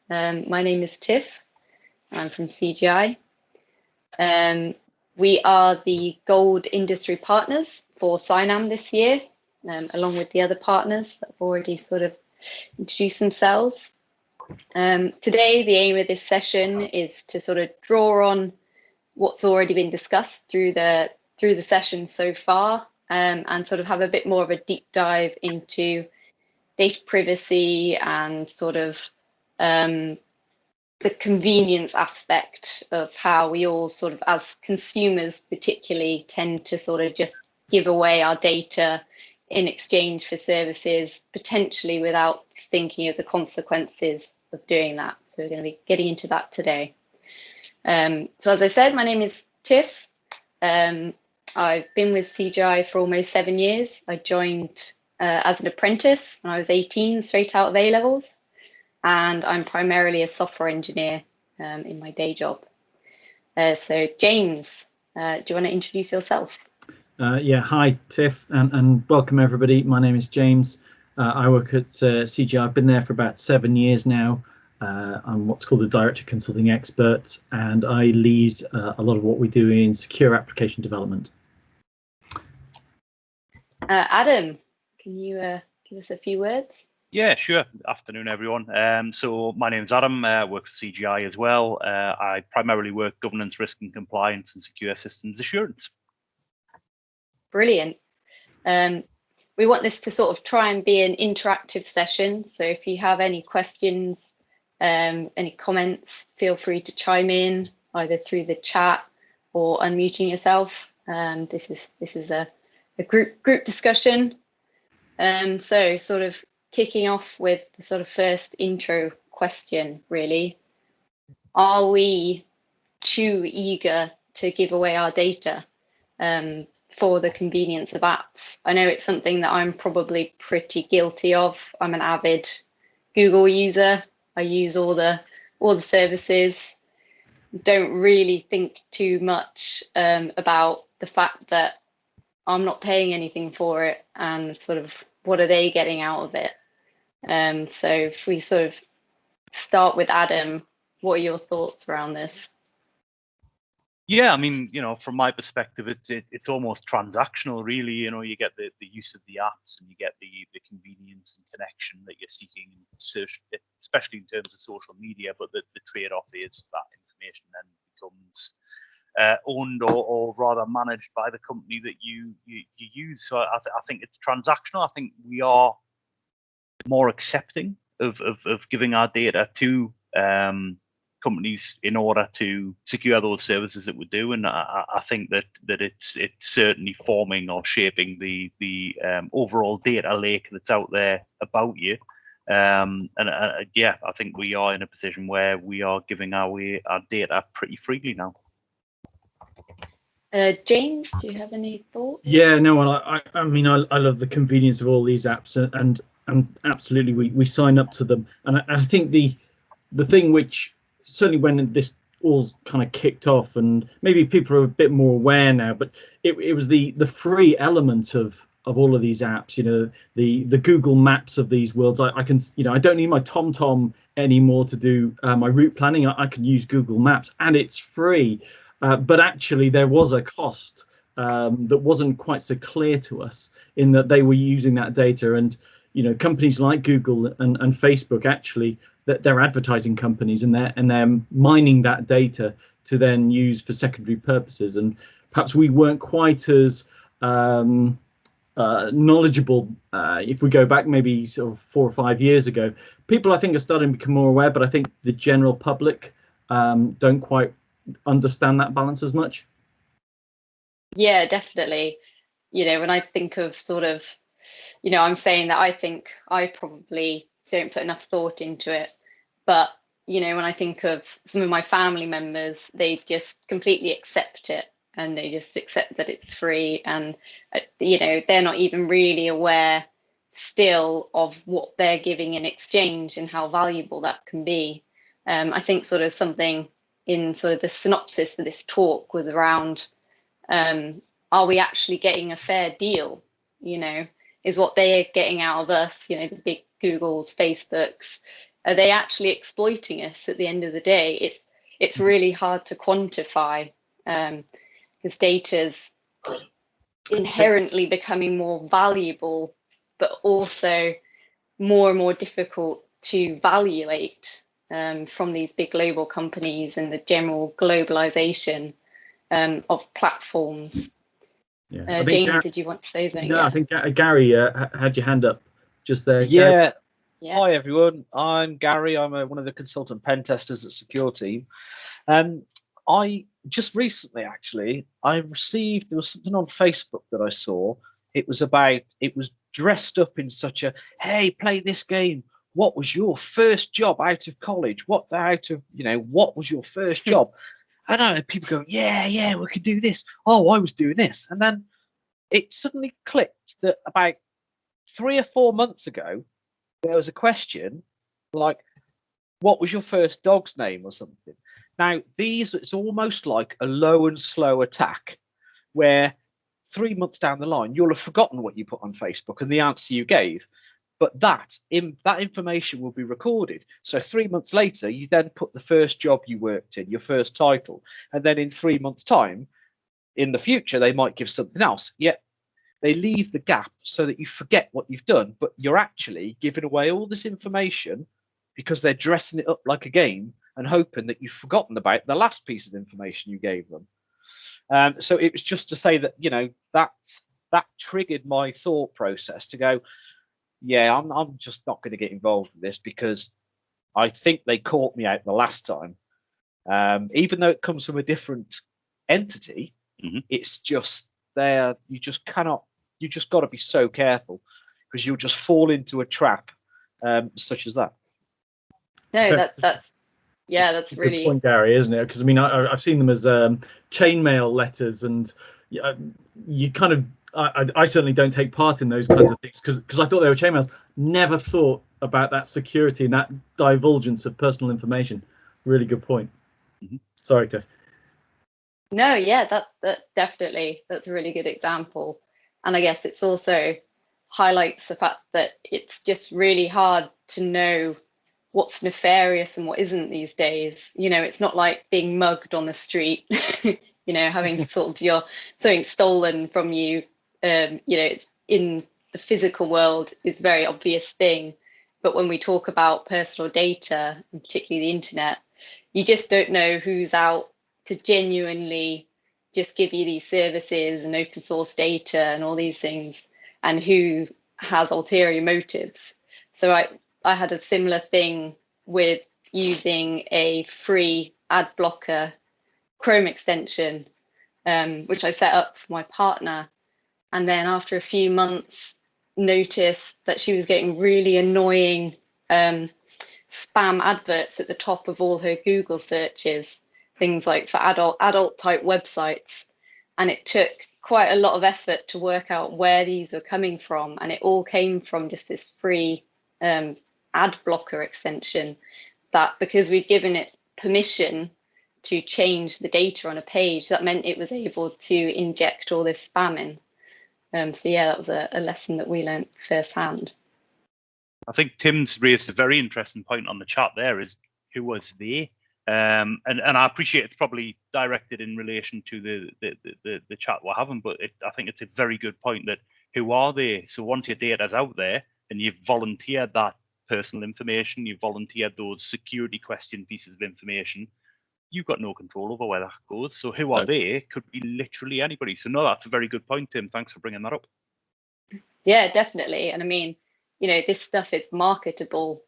My name is Tiff. I'm from CGI. We are the Gold Industry Partners for CyNam this year, along with the other partners that have already sort of introduced themselves. Today, the aim of this session is to sort of draw on what's already been discussed through the session so far, and sort of have a bit more of a deep dive into data privacy and sort of the convenience aspect of how we all sort of, as consumers particularly, tend to sort of just give away our data in exchange for services, potentially without thinking of the consequences of doing that. So we're going to be getting into that today. So as I said, my name is Tiff. I've been with CGI for almost 7 years. I joined as an apprentice when I was 18, straight out of A-levels. And I'm primarily a software engineer in my day job. So James, do you want to introduce yourself? Yeah, hi Tiff, and welcome everybody. My name is James. I work at CGI. I've been there for about 7 years now. I'm what's called a director consulting expert, and I lead a lot of what we do in secure application development. Adam, can you give us a few words? Yeah, sure. Afternoon, everyone. So my name is Adam. I work for CGI as well. I primarily work governance, risk and compliance, and secure systems assurance. Brilliant. We want this to sort of try and be an interactive session. So if you have any questions, any comments, feel free to chime in either through the chat or unmuting yourself. This is a group discussion. So sort of kicking off with the sort of first intro question, really. Are we too eager to give away our data for the convenience of apps? I know it's something that I'm probably pretty guilty of. I'm an avid Google user. I use all the services. Don't really think too much about the fact that I'm not paying anything for it, and sort of what are they getting out of it? So if we sort of start with Adam, what are your thoughts around this? Yeah, I mean, from my perspective, it's almost transactional, really. You get the use of the apps, and you get the convenience and connection that you're seeking, especially in terms of social media. But the trade-off is that information then becomes owned or rather managed by the company that you use. So I think it's transactional. I think we are more accepting of giving our data to companies in order to secure those services that we do, and I think that it's certainly forming or shaping the overall data lake that's out there about you. Yeah, I think we are in a position where we are giving our data pretty freely now. James, do you have any thoughts? Yeah, no, well, I mean, I love the convenience of all these apps, and absolutely we sign up to them, and I think the thing which certainly when this all kind of kicked off, and maybe people are a bit more aware now, but it was the free element of all of these apps. The Google Maps of these worlds. I can, I don't need my TomTom anymore to do my route planning. I can use Google Maps, and it's free. But actually, there was a cost that wasn't quite so clear to us, in that they were using that data, and companies like Google and Facebook, actually, that they're advertising companies, and they're mining that data to then use for secondary purposes. And perhaps we weren't quite as knowledgeable if we go back maybe sort of 4 or 5 years ago. People, I think, are starting to become more aware, but I think the general public don't quite understand that balance as much. Yeah, definitely. When I think of sort of, I'm saying that I think I probably don't put enough thought into it, but when I think of some of my family members, they just completely accept it, and they just accept that it's free, and they're not even really aware still of what they're giving in exchange and how valuable that can be. I think sort of something in sort of the synopsis for this talk was around, are we actually getting a fair deal? Is what they're getting out of us, the big Googles, Facebooks, are they actually exploiting us at the end of the day? It's really hard to quantify, because data's inherently becoming more valuable, but also more and more difficult to evaluate from these big global companies and the general globalization of platforms. Yeah, James, Gary, did you want to say something? no, Yeah. I think Gary had your hand up just there. Yeah. Gary. Yeah. Hi everyone, I'm Gary. I'm one of the consultant pen testers at Secure Team. I just recently, actually, there was something on Facebook that I saw. It was dressed up in such a, hey, play this game. What was your first job out of college? What was your first job? And I know people go, yeah, we could do this. Oh, I was doing this. And then it suddenly clicked that about 3 or 4 months ago, there was a question like, what was your first dog's name or something? Now, it's almost like a low and slow attack where 3 months down the line, you'll have forgotten what you put on Facebook and the answer you gave. But that information will be recorded. So 3 months later, you then put the first job you worked in, your first title. And then in 3 months' time, in the future, they might give something else. Yet they leave the gap so that you forget what you've done, but you're actually giving away all this information because they're dressing it up like a game and hoping that you've forgotten about the last piece of information you gave them. So it was just to say that, that triggered my thought process to go, yeah, I'm just not going to get involved with this because I think they caught me out the last time. Even though it comes from a different entity, it's just there. You just got to be so careful because you'll just fall into a trap such as that. No, that's really good point, Gary, isn't it? Because I mean, I've seen them as chainmail letters, and you kind of, I certainly don't take part in those kinds of things because I thought they were chainmails. Never thought about that security and that divulgence of personal information. Really good point. Sorry, Tiff. No, yeah, that definitely, that's a really good example. And I guess it's also highlights the fact that it's just really hard to know what's nefarious and what isn't these days. It's not like being mugged on the street, having sort of something stolen from you. It's in the physical world is a very obvious thing. But when we talk about personal data, and particularly the internet, you just don't know who's out to genuinely just give you these services and open source data and all these things, and who has ulterior motives. So I had a similar thing with using a free ad blocker Chrome extension, which I set up for my partner. And then after a few months, noticed that she was getting really annoying spam adverts at the top of all her Google searches, things like for adult type websites. And it took quite a lot of effort to work out where these are coming from. And it all came from just this free ad blocker extension that, because we'd given it permission to change the data on a page, that meant it was able to inject all this spam in. So yeah, that was a lesson that we learned firsthand. I think Tim's raised a very interesting point on the chat there, is who was they? And I appreciate it's probably directed in relation to the chat we're having, but I think it's a very good point that who are they? So once your data's out there and you've volunteered that personal information, you've volunteered those security question pieces of information, you've got no control over where that goes. So who are they? Could be literally anybody. So no, that's a very good point, Tim. Thanks for bringing that up. Yeah, definitely. And I mean, this stuff is marketable.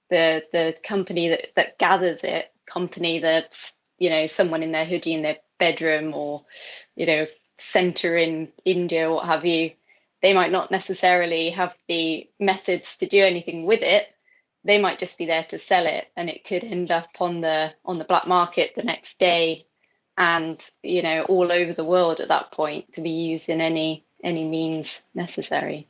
The company that gathers it, company that's, someone in their hoodie in their bedroom or, center in India or what have you, they might not necessarily have the methods to do anything with it. They might just be there to sell it, and it could end up on the black market the next day, and all over the world at that point, to be used in any means necessary.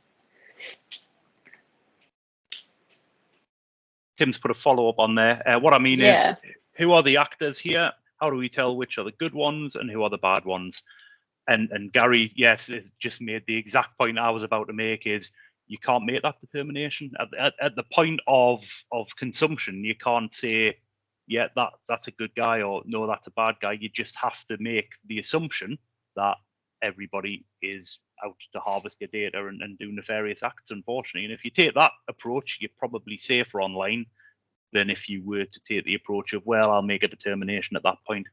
Tim's put a follow-up on there. What I mean is, who are the actors here? How do we tell which are the good ones and who are the bad ones? And Gary, yes, has just made the exact point I was about to make, is you can't make that determination at the point of consumption. You can't say, yeah, that's a good guy, or no, that's a bad guy. You just have to make the assumption that everybody is out to harvest your data and do nefarious acts, unfortunately. And if you take that approach, you're probably safer online than if you were to take the approach of, well, I'll make a determination at that point.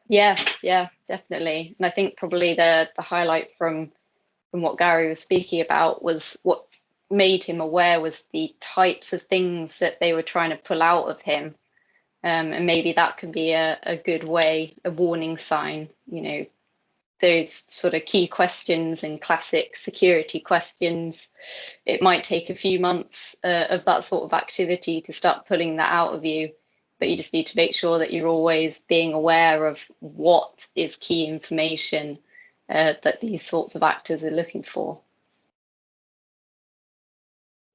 Yeah, definitely. And I think probably the highlight from what Gary was speaking about was what made him aware was the types of things that they were trying to pull out of him. And maybe that could be a good way, a warning sign, those sort of key questions and classic security questions. It might take a few months of that sort of activity to start pulling that out of you, but you just need to make sure that you're always being aware of what is key information that these sorts of actors are looking for.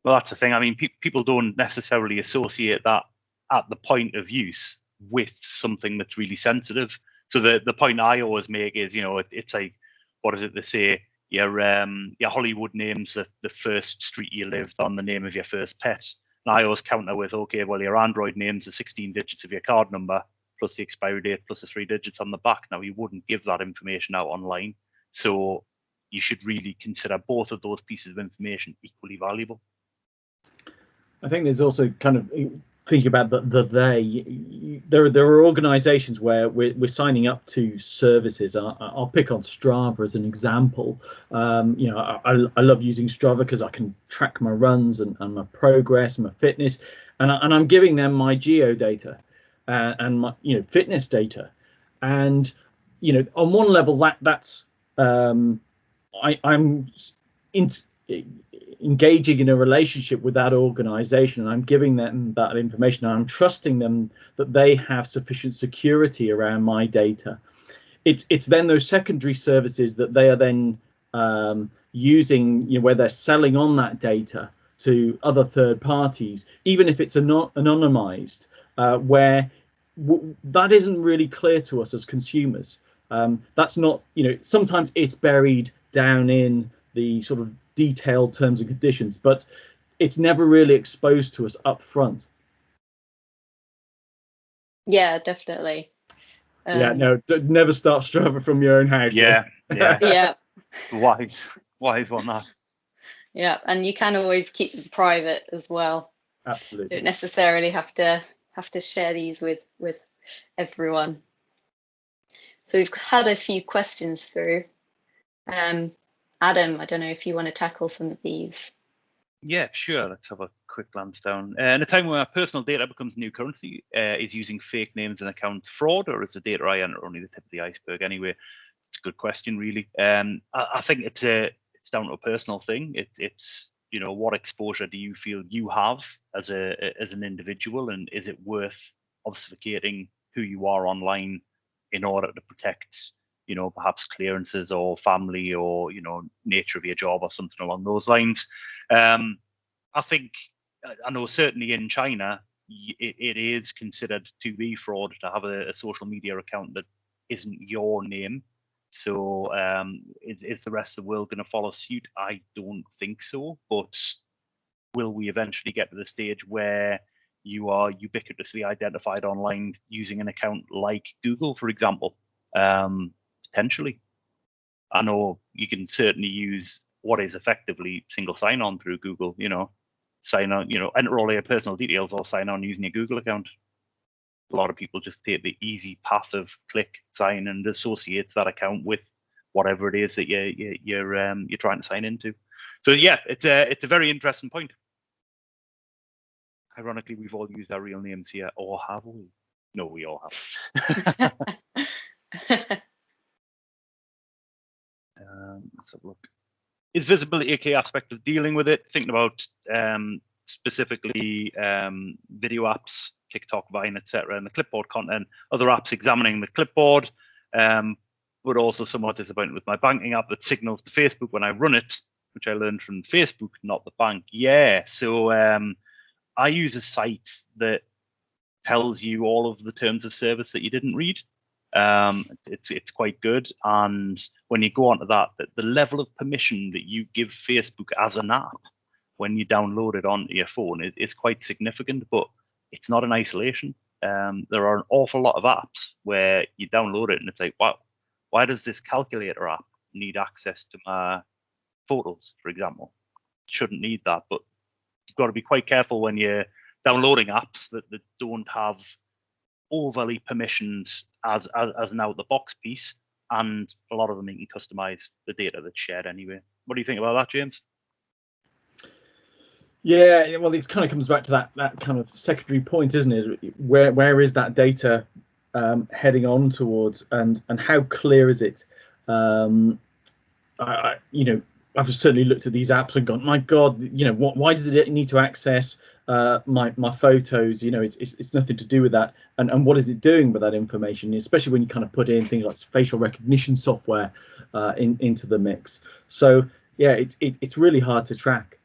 Well, that's the thing. I mean, people don't necessarily associate that at the point of use with something that's really sensitive. So the point I always make is, it's like, what is it they say? Your Hollywood names the first street you lived on, the name of your first pet. And I always counter with, okay, well, your Android name's the 16 digits of your card number plus the expiry date plus the 3 digits on the back. Now, you wouldn't give that information out online. So you should really consider both of those pieces of information equally valuable. I think there's also kind of thinking about there are organizations where we're signing up to services. I'll pick on Strava as an example. I love using Strava because I can track my runs and my progress and my fitness, and I'm giving them my geo data and my fitness data, and on one level that's I'm engaging in a relationship with that organization, and I'm giving them that information, and I'm trusting them that they have sufficient security around my data. It's then those secondary services that they are then using, where they're selling on that data to other third parties, even if it's anonymized, where that isn't really clear to us as consumers. That's not, sometimes it's buried down in the sort of detailed terms and conditions, but it's never really exposed to us up front. Yeah, definitely. Never start Strava from your own house. Yeah. Yeah. Wise one, that. Yeah, and you can always keep them private as well. Absolutely. You don't necessarily have to share these with everyone. So we've had a few questions through. Adam, I don't know if you want to tackle some of these. Yeah, sure. Let's have a quick glance down. In a time where personal data becomes new currency, is using fake names and accounts fraud, or is the data I enter only the tip of the iceberg anyway? It's a good question, really. I think it's down to a personal thing. It's what exposure do you feel you have as an individual, and is it worth obfuscating who you are online in order to protect perhaps clearances or family or nature of your job or something along those lines. I think I know certainly in China it is considered to be fraud to have a social media account that isn't your name. So is the rest of the world going to follow suit? I don't think so, but will we eventually get to the stage where you are ubiquitously identified online using an account like Google, for example? Potentially. I know you can certainly use what is effectively single sign-on through Google, sign on, enter all your personal details or sign on using your Google account. A lot of people just take the easy path of click, sign, and associate that account with whatever it is that you're trying to sign into. So yeah, it's a very interesting point. Ironically, we've all used our real names here, or have we? No, we all have. Let's have a look. Is visibility a key aspect of dealing with it? Thinking about specifically video apps, TikTok, Vine, etc., and the clipboard content. Other apps examining the clipboard, but also somewhat disappointed with my banking app that signals to Facebook when I run it, which I learned from Facebook, not the bank. Yeah, so I use a site that tells you all of the terms of service that you didn't read. It's quite good. And when you go onto that, the level of permission that you give Facebook as an app when you download it onto your phone is quite significant, but it's not in isolation. There are an awful lot of apps where you download it and it's like, wow, why does this calculator app need access to my photos, for example? Shouldn't need that, but you've got to be quite careful when you're downloading apps that don't have overly permissioned as an out-the-box piece, and a lot of them you can customize the data that's shared anyway. What do you think about that, James? Yeah, well, it kind of comes back to that kind of secondary point, isn't it? Where is that data heading on towards, and how clear is it? I've certainly looked at these apps and gone, my God, why does it need to access my photos? It's nothing to do with that. And what is it doing with that information? Especially when you kind of put in things like facial recognition software into the mix. So yeah, it's really hard to track.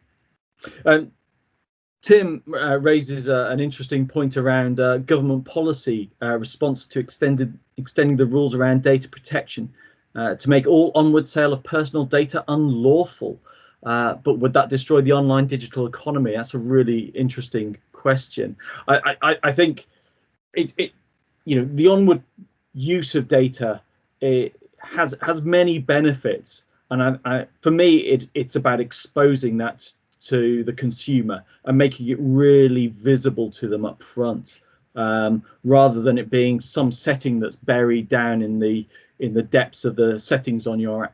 Tim raises an interesting point around government policy response to extending the rules around data protection to make all onward sale of personal data unlawful. But would that destroy the online digital economy? That's a really interesting question. I think the onward use of data, it has many benefits, and for me it's about exposing that to the consumer and making it really visible to them up front, rather than it being some setting that's buried down in the depths of the settings on your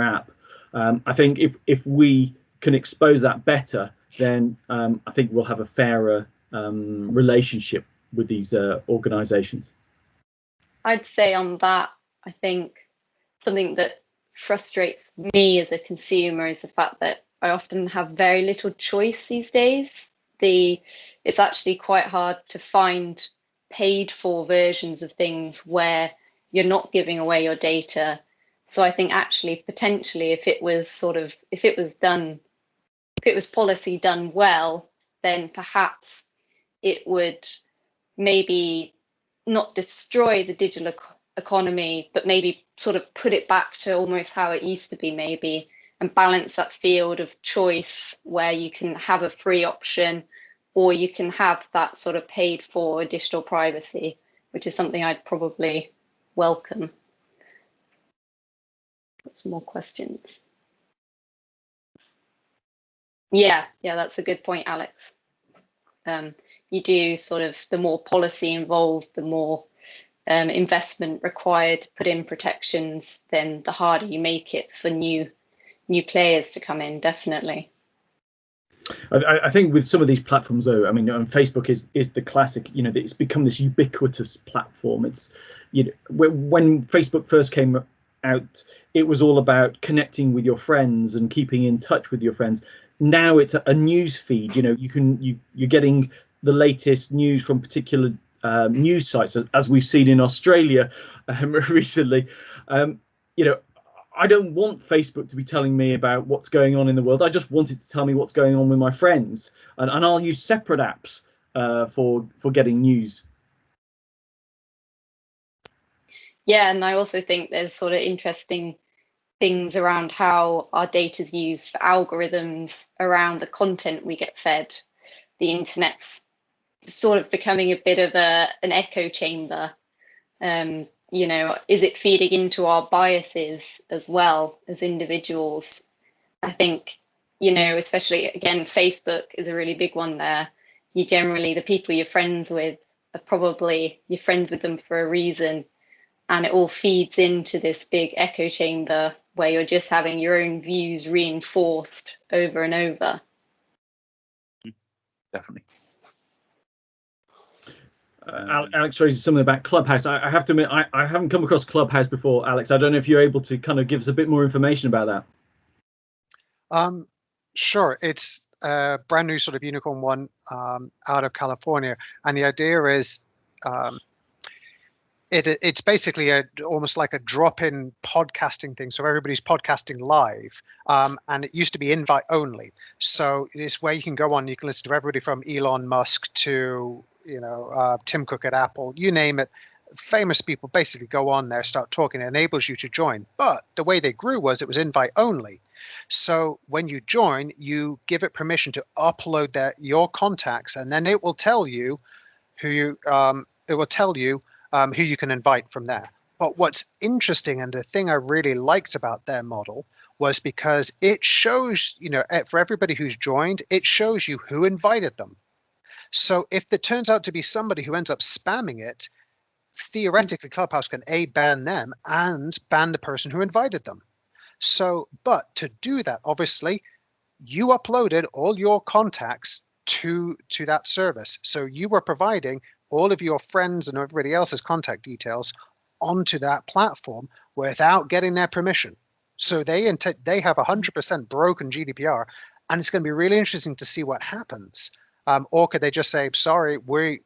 app. I think if we can expose that better, then I think we'll have a fairer relationship with these organizations. I'd say on that, I think something that frustrates me as a consumer is the fact that I often have very little choice these days. It's actually quite hard to find paid for versions of things where you're not giving away your data. So I think actually potentially if it was policy done well, then perhaps it would maybe not destroy the digital economy, but maybe sort of put it back to almost how it used to be, maybe, and balance that field of choice where you can have a free option or you can have that sort of paid for additional privacy, which is something I'd probably welcome. Got some more questions. Yeah, that's a good point, Alex. You do sort of, the more policy involved, the more investment required to put in protections, then the harder you make it for new players to come in, definitely. I think with some of these platforms, though, I mean, Facebook is the classic. It's become this ubiquitous platform. It's, when Facebook first came out, it was all about connecting with your friends and keeping in touch with your friends. Now it's a news feed. You're getting the latest news from particular news sites, as we've seen in Australia recently. I don't want Facebook to be telling me about what's going on in the world. I just want it to tell me what's going on with my friends, and I'll use separate apps for getting news. Yeah, and I also think there's sort of interesting things around how our data is used for algorithms around the content we get fed. The internet's sort of becoming a bit of an echo chamber. Is it feeding into our biases as well as individuals? I think, especially again, Facebook is a really big one there. The people you're friends with are probably you're friends with them for a reason, and it all feeds into this big echo chamber where you're just having your own views reinforced over and over. Definitely. Alex raises something about Clubhouse. I have to admit, I haven't come across Clubhouse before, Alex. I don't know if you're able to kind of give us a bit more information about that. Sure. It's a brand new sort of unicorn one out of California. And the idea is it's basically almost like a drop-in podcasting thing. So everybody's podcasting live. And it used to be invite only. So it's where you can go on, you can listen to everybody from Elon Musk to Tim Cook at Apple, you name it, famous people basically go on there, start talking, it enables you to join. But the way they grew was it was invite only. So when you join, you give it permission to upload your contacts, and then it will tell you who you who you can invite from there. But what's interesting, and the thing I really liked about their model, was because it shows, for everybody who's joined, it shows you who invited them. So if there turns out to be somebody who ends up spamming it, theoretically Clubhouse can ban them and ban the person who invited them. So, but to do that, obviously, you uploaded all your contacts to that service. So you were providing all of your friends and everybody else's contact details onto that platform without getting their permission. So they have 100% broken GDPR, and it's going to be really interesting to see what happens. Or could they just say, sorry, we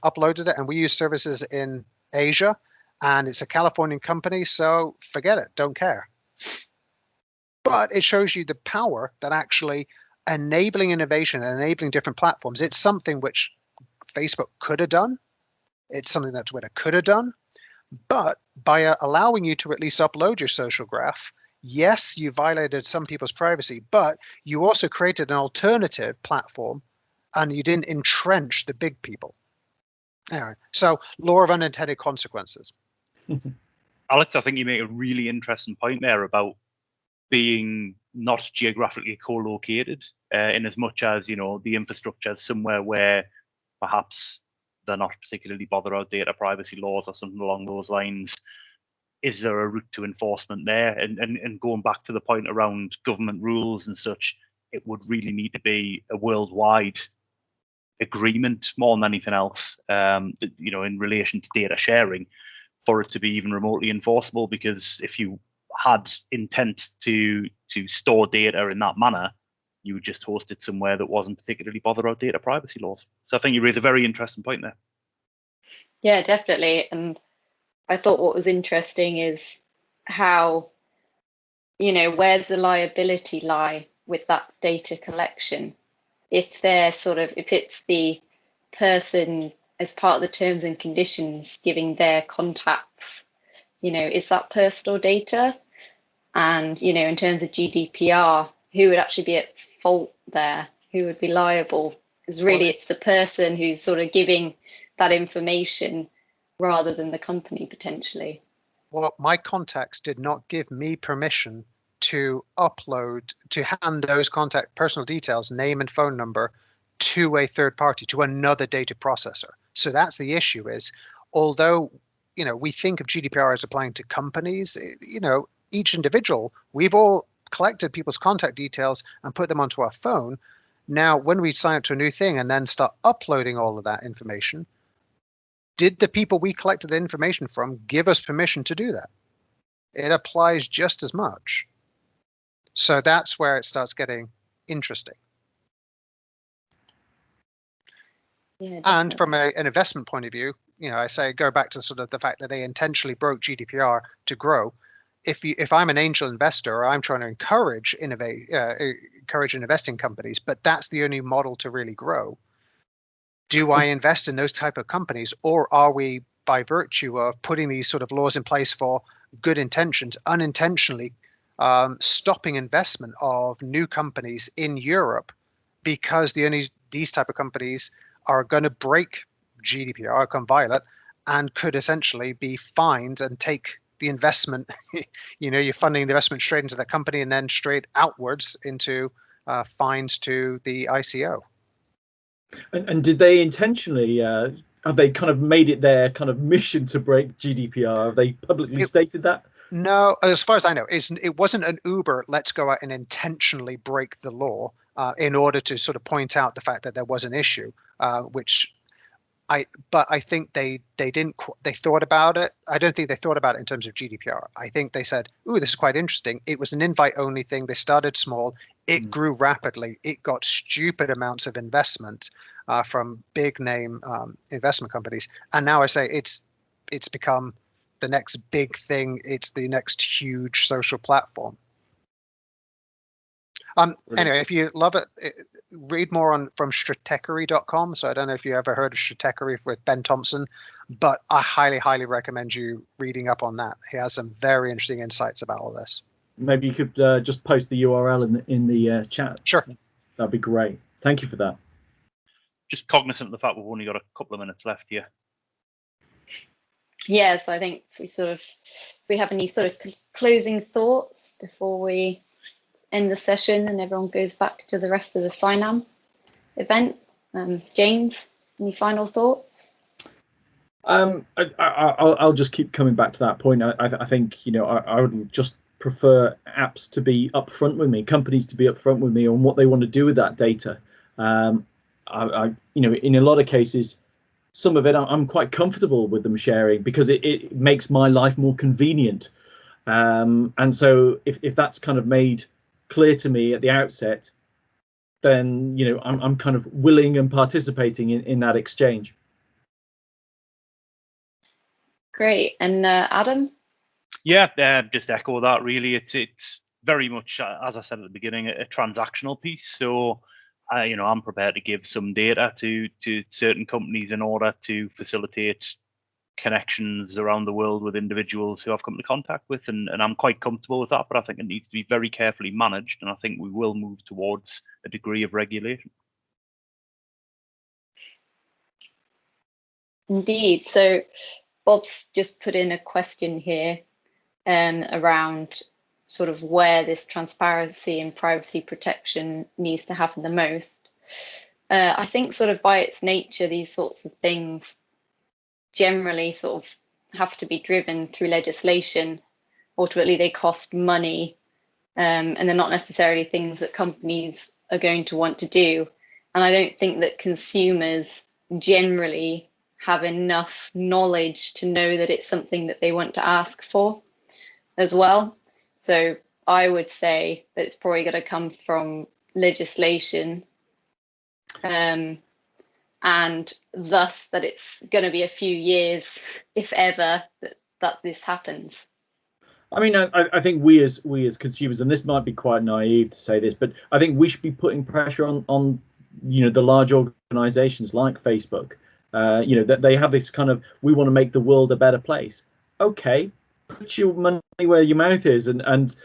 uploaded it and we use services in Asia and it's a Californian company, so forget it, don't care. But it shows you the power that actually enabling innovation and enabling different platforms, it's something which Facebook could have done. It's something that Twitter could have done. But by allowing you to at least upload your social graph, yes, you violated some people's privacy, but you also created an alternative platform and you didn't entrench the big people. Anyway, so law of unintended consequences. Alex, I think you make a really interesting point there about being not geographically co-located, in as much as, the infrastructure is somewhere where perhaps they're not particularly bothered about data privacy laws or something along those lines. Is there a route to enforcement there? And going back to the point around government rules and such, it would really need to be a worldwide agreement more than anything else, in relation to data sharing, for it to be even remotely enforceable. Because if you had intent to store data in that manner, you would just host it somewhere that wasn't particularly bothered about data privacy laws. So I think you raise a very interesting point there. Yeah, definitely. And I thought what was interesting is how, where's the liability lie with that data collection? If it's the person as part of the terms and conditions giving their contacts, is that personal data? And, in terms of GDPR, who would actually be at fault there? Who would be liable? Because really it's the person who's sort of giving that information rather than the company potentially. Well, my contacts did not give me permission to hand those personal details, name and phone number, to a third party, to another data processor. So that's the issue is, although, we think of GDPR as applying to companies, each individual, we've all collected people's contact details and put them onto our phone. Now, when we sign up to a new thing and then start uploading all of that information, did the people we collected the information from give us permission to do that? It applies just as much. So that's where it starts getting interesting. Yeah, and from an investment point of view, I say go back to sort of the fact that they intentionally broke GDPR to grow. If I'm an angel investor, or I'm trying to encourage investing companies, but that's the only model to really grow. Do I invest in those type of companies, or are we, by virtue of putting these sort of laws in place for good intentions, unintentionally stopping investment of new companies in Europe because these type of companies are going to break GDPR, come violate, and could essentially be fined and take the investment. You're funding the investment straight into the company and then straight outwards into fines to the ICO. And did they intentionally? Have they kind of made it their kind of mission to break GDPR? Have they publicly stated that? No, as far as I know, it wasn't an Uber, let's go out and intentionally break the law in order to sort of point out the fact that there was an issue, but I think they thought about it. I don't think they thought about it in terms of GDPR. I think they said, ooh, this is quite interesting. It was an invite only thing. They started small. It grew rapidly. It got stupid amounts of investment from big name investment companies. And now I say it's become the next big thing. It's the next huge social platform. Anyway, if you love it, read more on from stratechery.com. So I don't know if you ever heard of Stratechery with Ben Thompson, but I highly, highly recommend you reading up on that. He has some very interesting insights about all this. Maybe you could just post the URL in the chat. Sure. That'd be great. Thank you for that. Just cognizant of the fact we've only got a couple of minutes left here. Yeah, so I think we have any sort of closing thoughts before we end the session and everyone goes back to the rest of the CyNam event. James, any final thoughts? I'll just keep coming back to that point. I think, you know, I would just prefer apps to be upfront with me, companies to be upfront with me on what they want to do with that data. You know, in a lot of cases, some of it I'm quite comfortable with them sharing because it makes my life more convenient. And so if that's kind of made clear to me at the outset, then, you know, I'm kind of willing and participating in that exchange. Great. And Adam? Yeah, just echo that really. It's very much, as I said at the beginning, a transactional piece. So, you know, I'm prepared to give some data to certain companies in order to facilitate connections around the world with individuals who I've come into contact with, and I'm quite comfortable with that. But I think it needs to be very carefully managed, and I think we will move towards a degree of regulation. Indeed. So Bob's just put in a question here around sort of where this transparency and privacy protection needs to happen the most. I think sort of by its nature, these sorts of things generally sort of have to be driven through legislation. Ultimately, they cost money, and they're not necessarily things that companies are going to want to do. And I don't think that consumers generally have enough knowledge to know that it's something that they want to ask for as well. So I would say that it's probably going to come from legislation, and thus that it's going to be a few years, if ever, that this happens. I mean, I think we as consumers, and this might be quite naive to say this, but I think we should be putting pressure on you know, the large organizations like Facebook. You know, that they have this kind of, we want to make the world a better place. Okay, put your money where your mouth is and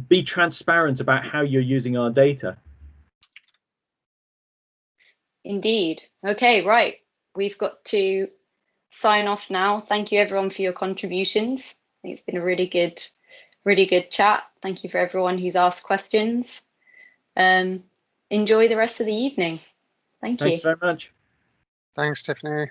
be transparent about how you're using our data. Indeed. Okay, right. We've got to sign off now. Thank you everyone for your contributions. I think it's been a really good chat. Thank you for everyone who's asked questions. Enjoy the rest of the evening. Thanks you. Thanks very much. Thanks, Tiffany.